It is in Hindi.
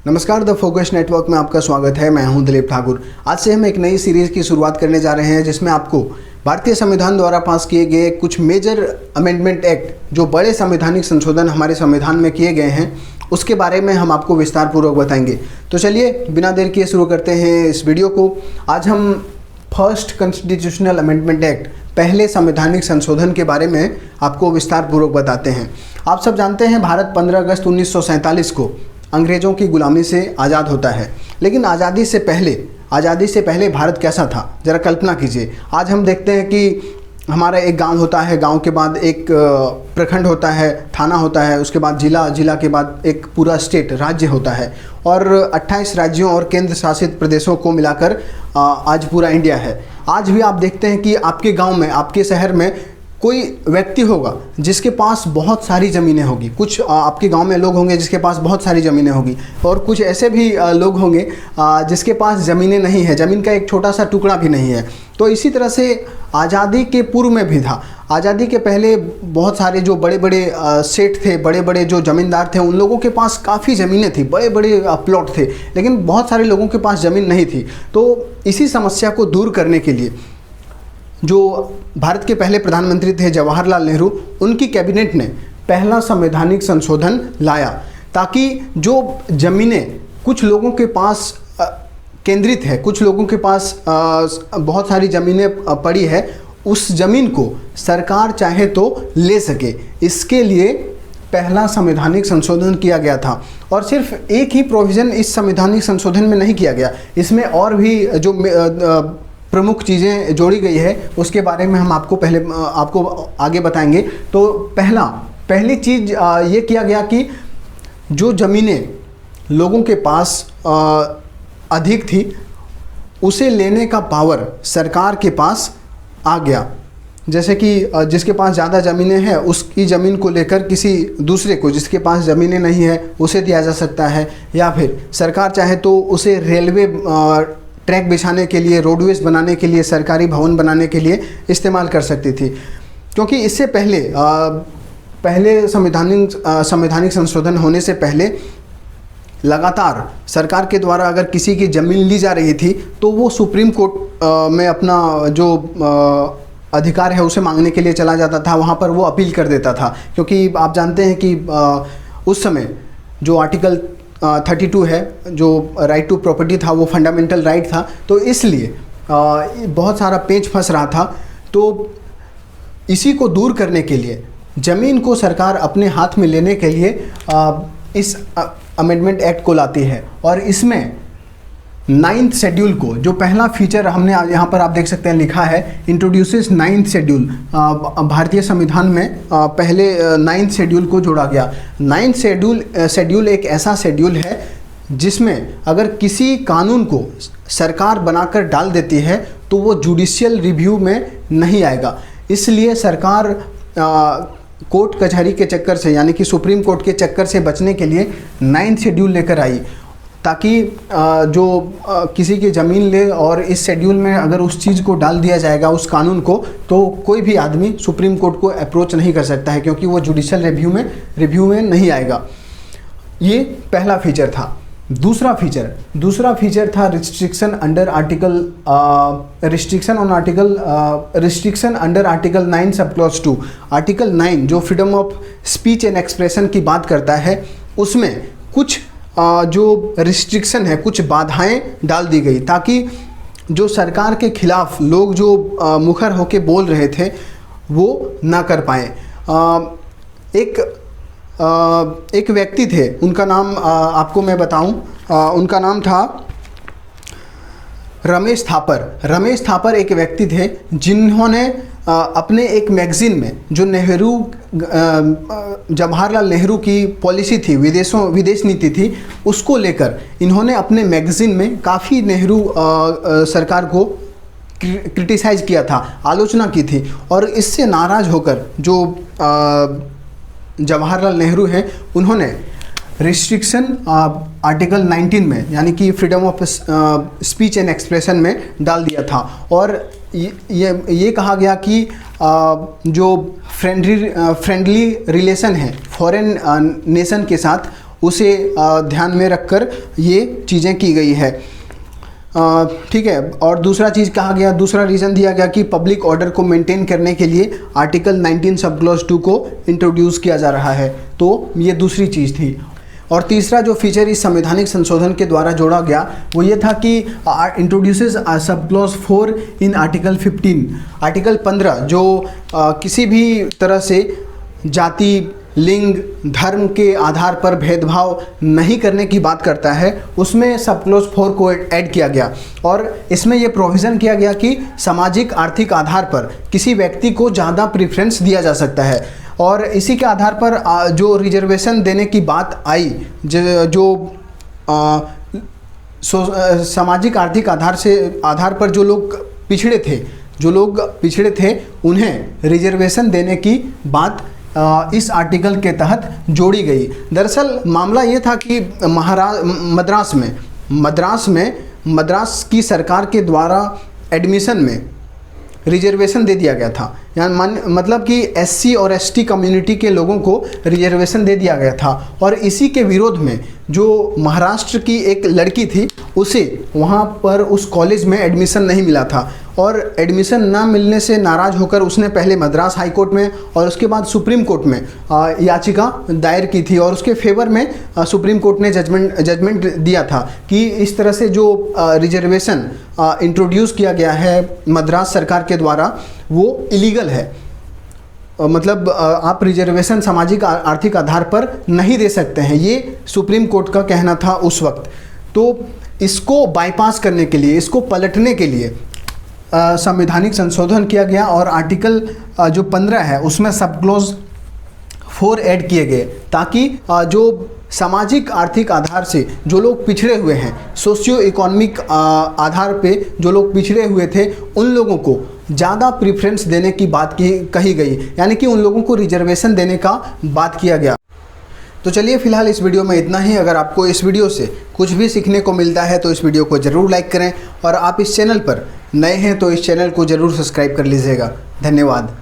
नमस्कार, द फोकस नेटवर्क में आपका स्वागत है। मैं हूं दिलीप ठाकुर। आज से हम एक नई सीरीज़ की शुरुआत करने जा रहे हैं जिसमें आपको भारतीय संविधान द्वारा पास किए गए कुछ मेजर अमेंडमेंट एक्ट, जो बड़े संवैधानिक संशोधन हमारे संविधान में किए गए हैं, उसके बारे में हम आपको विस्तार पूर्वक बताएंगे। तो चलिए बिना देर किए शुरू करते हैं इस वीडियो को। आज हम फर्स्ट कॉन्स्टिट्यूशनल अमेंडमेंट एक्ट, पहले संवैधानिक संशोधन के बारे में आपको विस्तार पूर्वक बताते हैं। आप सब जानते हैं भारत 15 अगस्त 1947 को अंग्रेज़ों की गुलामी से आज़ाद होता है। लेकिन आज़ादी से पहले भारत कैसा था, ज़रा कल्पना कीजिए। आज हम देखते हैं कि हमारा एक गांव होता है, गांव के बाद एक प्रखंड होता है, थाना होता है, उसके बाद जिला के बाद एक पूरा स्टेट, राज्य होता है, और 28 राज्यों और केंद्र शासित प्रदेशों को मिलाकर आज पूरा इंडिया है। आज भी आप देखते हैं कि आपके गांव में, आपके शहर में कोई व्यक्ति होगा जिसके पास बहुत सारी ज़मीनें होगी। कुछ आपके गांव में लोग होंगे जिसके पास बहुत सारी ज़मीनें होगी, और कुछ ऐसे भी लोग होंगे जिसके पास ज़मीनें नहीं है, ज़मीन का एक छोटा सा टुकड़ा भी नहीं है। तो इसी तरह से आज़ादी के पूर्व में भी था। आज़ादी के पहले बहुत सारे जो बड़े बड़े सेठ थे, बड़े बड़े जो ज़मींदार थे, उन लोगों के पास काफ़ी ज़मीनें थी, बड़े बड़े प्लॉट थे, लेकिन बहुत सारे लोगों के पास ज़मीन नहीं थी। तो इसी समस्या को दूर करने के लिए जो भारत के पहले प्रधानमंत्री थे जवाहरलाल नेहरू, उनकी कैबिनेट ने पहला संवैधानिक संशोधन लाया, ताकि जो ज़मीनें कुछ लोगों के पास केंद्रित है, कुछ लोगों के पास बहुत सारी ज़मीनें पड़ी है, उस ज़मीन को सरकार चाहे तो ले सके। इसके लिए पहला संवैधानिक संशोधन किया गया था। और सिर्फ एक ही प्रोविज़न इस संवैधानिक संशोधन में नहीं किया गया, इसमें और भी जो प्रमुख चीज़ें जोड़ी गई है उसके बारे में हम आपको आगे बताएंगे। तो पहली चीज़ ये किया गया कि जो ज़मीनें लोगों के पास अधिक थी, उसे लेने का पावर सरकार के पास आ गया। जैसे कि जिसके पास ज़्यादा ज़मीनें हैं, उसकी ज़मीन को लेकर किसी दूसरे को, जिसके पास ज़मीनें नहीं है, उसे दिया जा सकता है, या फिर सरकार चाहे तो उसे रेलवे ट्रैक बिछाने के लिए, रोडवेज बनाने के लिए, सरकारी भवन बनाने के लिए इस्तेमाल कर सकती थी। क्योंकि इससे पहले संवैधानिक संशोधन होने से पहले लगातार सरकार के द्वारा अगर किसी की ज़मीन ली जा रही थी तो वो सुप्रीम कोर्ट में अपना जो अधिकार है उसे मांगने के लिए चला जाता था, वहाँ पर वो अपील कर देता था। क्योंकि आप जानते हैं कि उस समय जो आर्टिकल 32 है, जो राइट टू प्रॉपर्टी था, वो फंडामेंटल राइट था। तो इसलिए बहुत सारा पेच फंस रहा था। तो इसी को दूर करने के लिए, ज़मीन को सरकार अपने हाथ में लेने के लिए इस अमेंडमेंट एक्ट को लाती है। और इसमें 9th शेड्यूल को, जो पहला फीचर हमने यहाँ पर आप देख सकते हैं लिखा है, इंट्रोड्यूसेस 9th शेड्यूल। भारतीय संविधान में पहले 9th शेड्यूल को जोड़ा गया। 9th शेड्यूल एक ऐसा शेड्यूल है जिसमें अगर किसी कानून को सरकार बनाकर डाल देती है तो वो जुडिशियल रिव्यू में नहीं आएगा। इसलिए सरकार कोर्ट कचहरी के चक्कर से, यानी कि सुप्रीम कोर्ट के चक्कर से बचने के लिए 9th शेड्यूल लेकर आई, ताकि जो किसी की ज़मीन ले और इस शेड्यूल में अगर उस चीज़ को डाल दिया जाएगा, उस कानून को, तो कोई भी आदमी सुप्रीम कोर्ट को अप्रोच नहीं कर सकता है, क्योंकि वो जुडिशियल रिव्यू में नहीं आएगा। ये पहला फीचर था। दूसरा फीचर था restriction under article 9 sub clause 2। Article 9 जो freedom of speech and expression की बात करता है, उसमें कुछ जो रिस्ट्रिक्शन है, कुछ बाधाएं डाल दी गई, ताकि जो सरकार के खिलाफ लोग जो मुखर होके बोल रहे थे वो ना कर पाएँ। एक व्यक्ति थे, उनका नाम आपको मैं बताऊं, उनका नाम था रमेश थापर एक व्यक्ति थे जिन्होंने अपने एक मैगज़ीन में, जो जवाहरलाल नेहरू की पॉलिसी थी, विदेश नीति थी, उसको लेकर इन्होंने अपने मैगज़ीन में काफ़ी नेहरू सरकार को क्रिटिसाइज़ किया था, आलोचना की थी। और इससे नाराज़ होकर जो जवाहरलाल नेहरू हैं, उन्होंने रिस्ट्रिक्शन आर्टिकल 19 में, यानी कि freedom of speech and expression में डाल दिया था। और ये कहा गया कि जो फ्रेंडली रिलेशन है फॉरेन नेशन के साथ, उसे ध्यान में रखकर ये चीज़ें की गई है। ठीक है। और दूसरा चीज़ कहा गया, दूसरा रीज़न दिया गया कि पब्लिक ऑर्डर को मेंटेन करने के लिए आर्टिकल 19 सब क्लॉज 2 को इंट्रोड्यूस किया जा रहा है, तो ये दूसरी चीज़ थी। और तीसरा जो फीचर इस संवैधानिक संशोधन के द्वारा जोड़ा गया वो ये था कि introduces sub clause 4 in article 15। Article 15 जो किसी भी तरह से जाति, लिंग, धर्म के आधार पर भेदभाव नहीं करने की बात करता है, उसमें सब क्लॉज 4 को ऐड किया गया। और इसमें यह प्रोविज़न किया गया कि सामाजिक आर्थिक आधार पर किसी व्यक्ति को ज़्यादा प्रेफरेंस दिया जा सकता है। और इसी के आधार पर जो रिजर्वेशन देने की बात आई, जो सामाजिक आर्थिक आधार पर जो लोग पिछड़े थे उन्हें रिजर्वेशन देने की बात इस आर्टिकल के तहत जोड़ी गई। दरअसल मामला ये था कि मद्रास की सरकार के द्वारा एडमिशन में रिजर्वेशन दे दिया गया था। यानी मतलब कि एससी और एसटी कम्युनिटी के लोगों को रिजर्वेशन दे दिया गया था। और इसी के विरोध में जो महाराष्ट्र की एक लड़की थी, उसे वहाँ पर उस कॉलेज में एडमिशन नहीं मिला था। और एडमिशन ना मिलने से नाराज़ होकर उसने पहले मद्रास हाई कोर्ट में और उसके बाद सुप्रीम कोर्ट में याचिका दायर की थी। और उसके फेवर में सुप्रीम कोर्ट ने जजमेंट दिया था कि इस तरह से जो रिजर्वेशन इंट्रोड्यूस किया गया है मद्रास सरकार के द्वारा, वो इलीगल है। मतलब आप रिजर्वेशन सामाजिक आर्थिक आधार पर नहीं दे सकते हैं, ये सुप्रीम कोर्ट का कहना था उस वक्त। तो इसको बाईपास करने के लिए, इसको पलटने के लिए संवैधानिक संशोधन किया गया और आर्टिकल जो 15 है उसमें सब क्लॉज 4 ऐड किए गए, ताकि जो सामाजिक आर्थिक आधार से जो लोग पिछड़े हुए हैं, सोशियो इकोनॉमिक आधार पे जो लोग पिछड़े हुए थे, उन लोगों को ज़्यादा प्रेफरेंस देने की बात कही गई। यानी कि उन लोगों को रिजर्वेशन देने का बात किया गया। तो चलिए फिलहाल इस वीडियो में इतना ही। अगर आपको इस वीडियो से कुछ भी सीखने को मिलता है तो इस वीडियो को ज़रूर लाइक करें, और आप इस चैनल पर नए हैं तो इस चैनल को ज़रूर सब्सक्राइब कर लीजिएगा। धन्यवाद।